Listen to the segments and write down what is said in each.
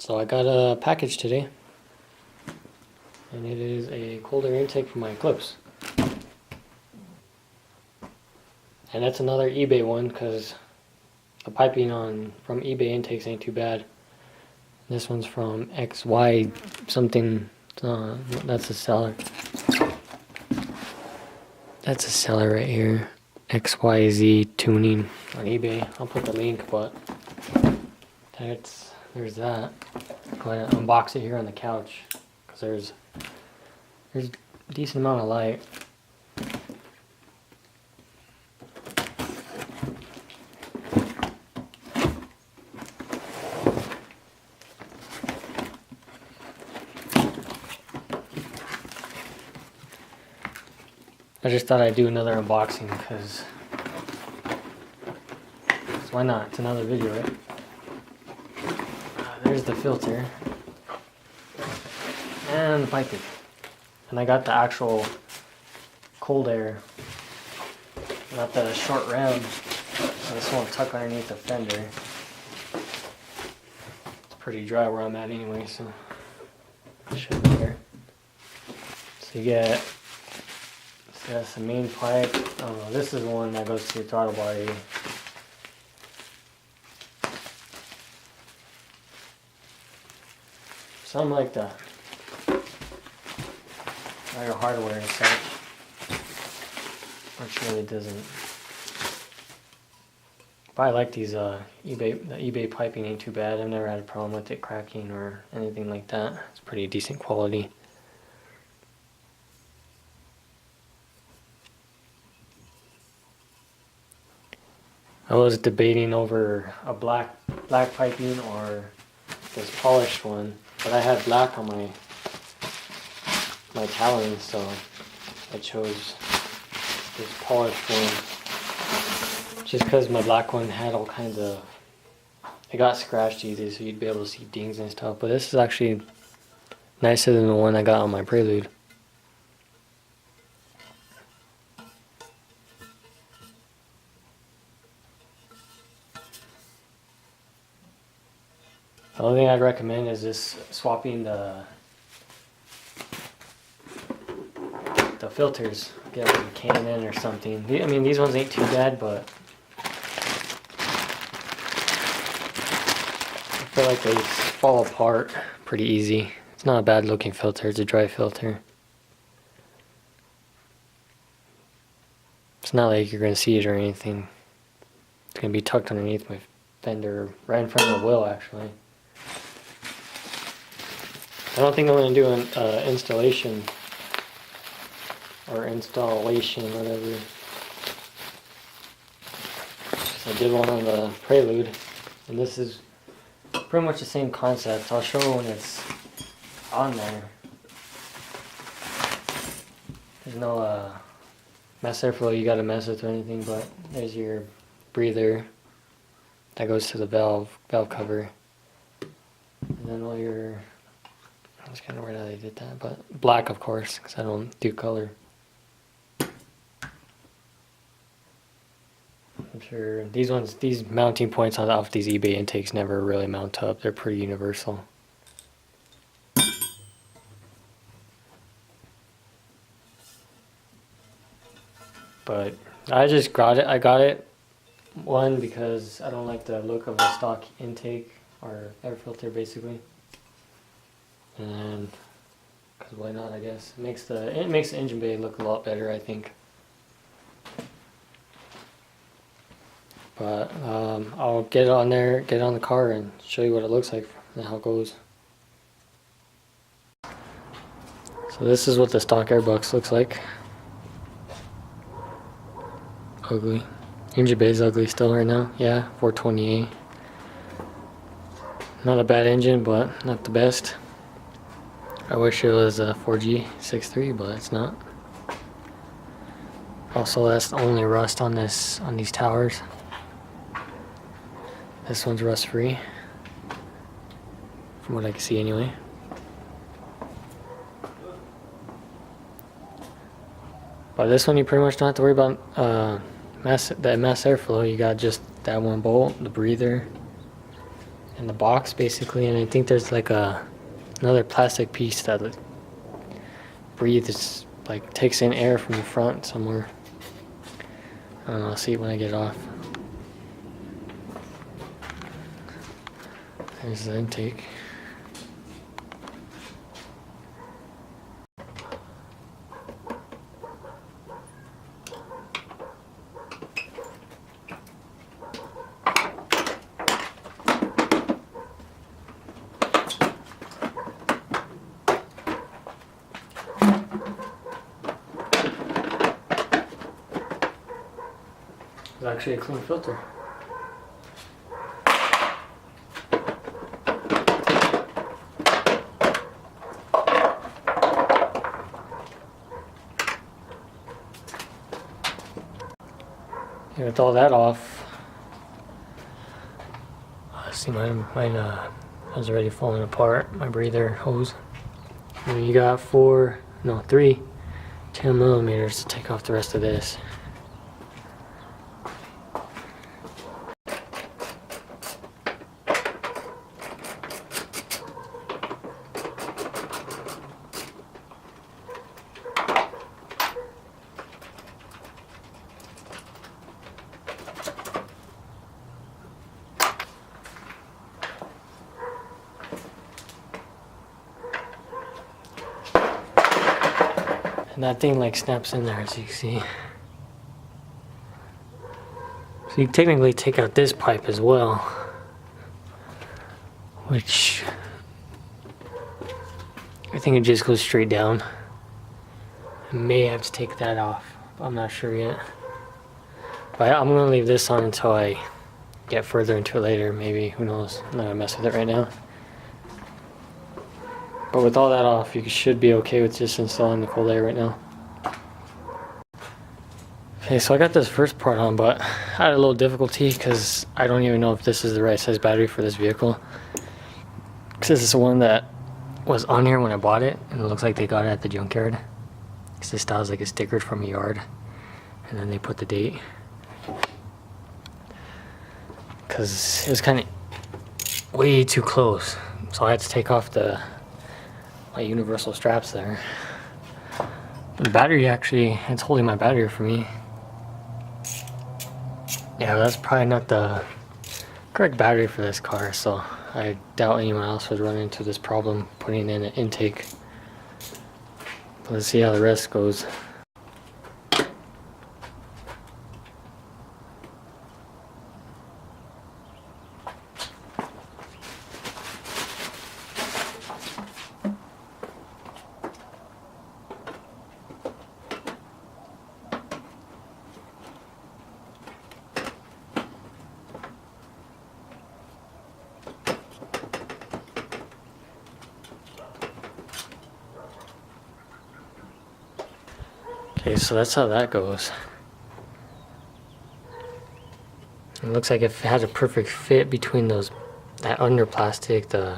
So I got a package today, and it is a cold air intake for my Eclipse. And that's another eBay one because the piping from eBay intakes ain't too bad. This one's from XY something. That's a seller. That's a seller right here. XYZ tuning on eBay. I'll put the link, but there's that. I'm going to unbox it here on the couch because there's a decent amount of light. I just thought I'd do another unboxing because why not? It's another video, right? There's the filter and the piping, and I got the actual cold air, not the short ram. So this won't tuck underneath the fender. It's pretty dry where I'm at anyway, so it should be there. So you get. That's the main pipe. This is the one that goes to your throttle body. Something like that. All your hardware and such. Which really doesn't. But I like these eBay. The eBay piping ain't too bad. I've never had a problem with it cracking or anything like that. It's pretty decent quality. I was debating over a black piping or this polished one, but I had black on my Talon, so I chose this polished one. Just because my black one had all kinds of, it got scratched easy, so you'd be able to see dings and stuff. But this is actually nicer than the one I got on my Prelude. The only thing I'd recommend is just swapping the filters. Get like a Canon or something. I mean, these ones ain't too bad, but I feel like they fall apart pretty easy. It's not a bad looking filter, it's a dry filter. It's not like you're going to see it or anything. It's going to be tucked underneath my fender, right in front of the wheel actually. I don't think I'm going to do an installation, whatever. So I did one on the Prelude, and this is pretty much the same concept. I'll show when it's on there. There's no mass airflow you got to mess with or anything, but there's your breather that goes to the valve cover, and then all your. I was kind of weird how they did that, but black, of course, because I don't do color. I'm sure these mounting points off these eBay intakes never really mount up. They're pretty universal. But I just got it. I got it, one, because I don't like the look of the stock intake or air filter, basically. And because why not, I guess. It makes the engine bay look a lot better, I think. But I'll get it on there, get it on the car, and show you what it looks like and how it goes. So this is what the stock airbox looks like. Ugly. Engine bay is ugly still right now. Yeah, 428. Not a bad engine, but not the best. I wish it was a 4G63, but it's not. Also, that's the only rust on these towers. This one's rust free, from what I can see anyway. But this one you pretty much don't have to worry about mass airflow. You got just that one bolt, the breather, in the box basically, and I think there's like another plastic piece that breathes, like takes in air from the front somewhere. I don't know, I'll see it when I get it off. There's the intake. It's actually a clean filter. And with all that off, see mine was already falling apart, my breather hose. And you got 3 10 millimeters to take off the rest of this. And that thing like snaps in there, as you can see. So you technically take out this pipe as well, which I think it just goes straight down. I may have to take that off, I'm not sure yet. But I'm gonna leave this on until I get further into it later, maybe, who knows. I'm not gonna mess with it right now. But with all that off, you should be okay with just installing the cold air right now. Okay, so I got this first part on, but I had a little difficulty because I don't even know if this is the right size battery for this vehicle. Because this is the one that was on here when I bought it, and it looks like they got it at the junkyard. Because this style's like a sticker from a yard, and then they put the date. Because it was kind of way too close, so I had to take off my universal straps there. The battery actually, it's holding my battery for me. Yeah, that's probably not the correct battery for this car, so I doubt anyone else would run into this problem putting in an intake. But let's see how the rest goes. Okay, so that's how that goes. It looks like it has a perfect fit between that under plastic, fit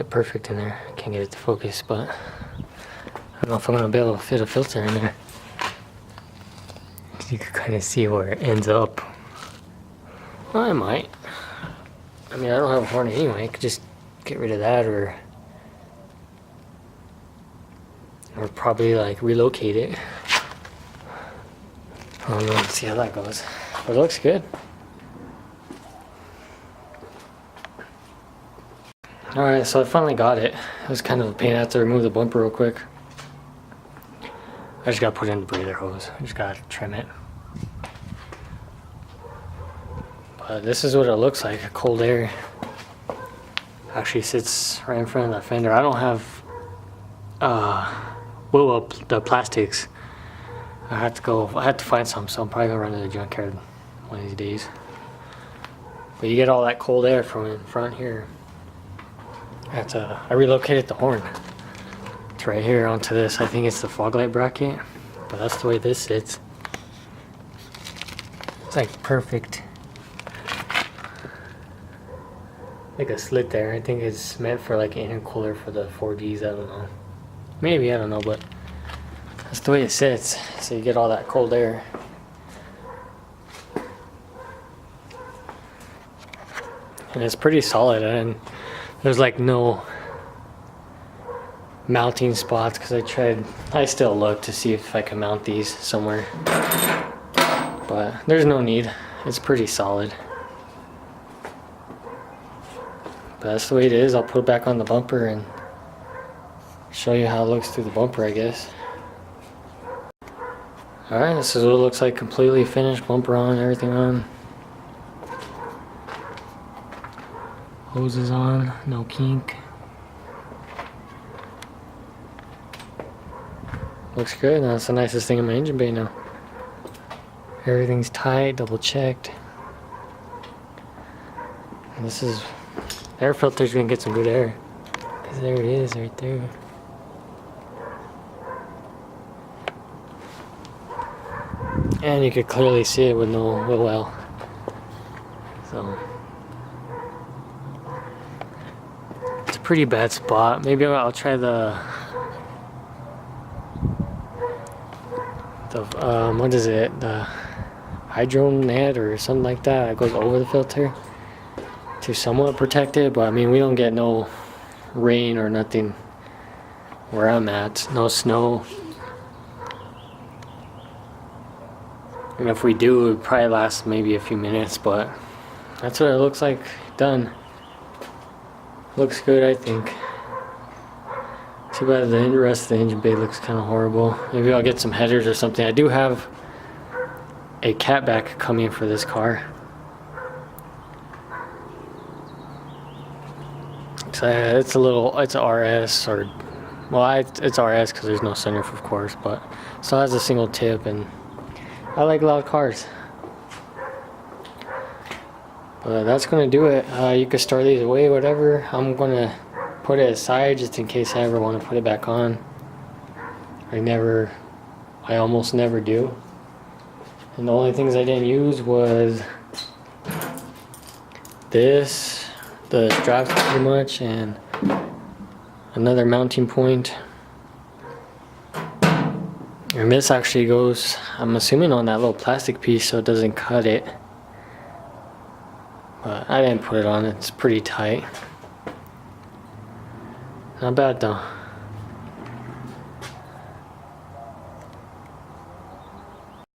perfect in there. I can't get it to focus, but I don't know if I'm gonna be able to fit a filter in there. You can kind of see where it ends up. Well, I might. I mean, I don't have a horn anyway. I could just get rid of that, or probably like relocate it. I don't know, let's see how that goes. But it looks good. Alright, so I finally got it. It was kind of a pain. I had to remove the bumper real quick. I just gotta put in the breather hose. I just gotta trim it. But this is what it looks like. Cold air actually sits right in front of that fender. I don't have well, the plastics. I had to find some, so I'm probably gonna run to the junkyard one of these days. But you get all that cold air from in front here. I relocated the horn. It's right here onto this. I think it's the fog light bracket, but that's the way this sits. It's like perfect. Like a slit there. I think it's meant for like an intercooler for the 4Gs. I don't know. Maybe, I don't know, but that's the way it sits. So you get all that cold air. and it's pretty solid, and there's like no mounting spots because I still look to see if I can mount these somewhere, but there's no need. It's pretty solid. But that's the way it is. I'll put it back on the bumper and show you how it looks through the bumper, I guess. Alright, this is what it looks like, completely finished, bumper on, everything on. Hoses on, no kink. Looks good. That's the nicest thing in my engine bay now. Everything's tight, double checked. And this is, air filter's gonna get some good air. Cause there it is, right there. And you could clearly see it with no oil. So it's a pretty bad spot. Maybe I'll try the what is it? The hydro net or something like that. It goes over the filter to somewhat protect it, but I mean we don't get no rain or nothing where I'm at. No snow. And if we do, it would probably last maybe a few minutes, but that's what it looks like done. Looks good, I think. Too bad the rest of the engine bay looks kind of horrible. Maybe I'll get some headers or something. I do have a catback coming for this car. So it's it's RS, or well, it's RS because there's no sunroof, of course, but it still has a single tip, and I like loud cars. But that's gonna do it. You can store these away, whatever. I'm gonna put it aside just in case I ever want to put it back on. I almost never do. And the only things I didn't use was this, the straps pretty much, and another mounting point. And this actually goes, I'm assuming, on that little plastic piece so it doesn't cut it. But I didn't put it on, it's pretty tight. Not bad though.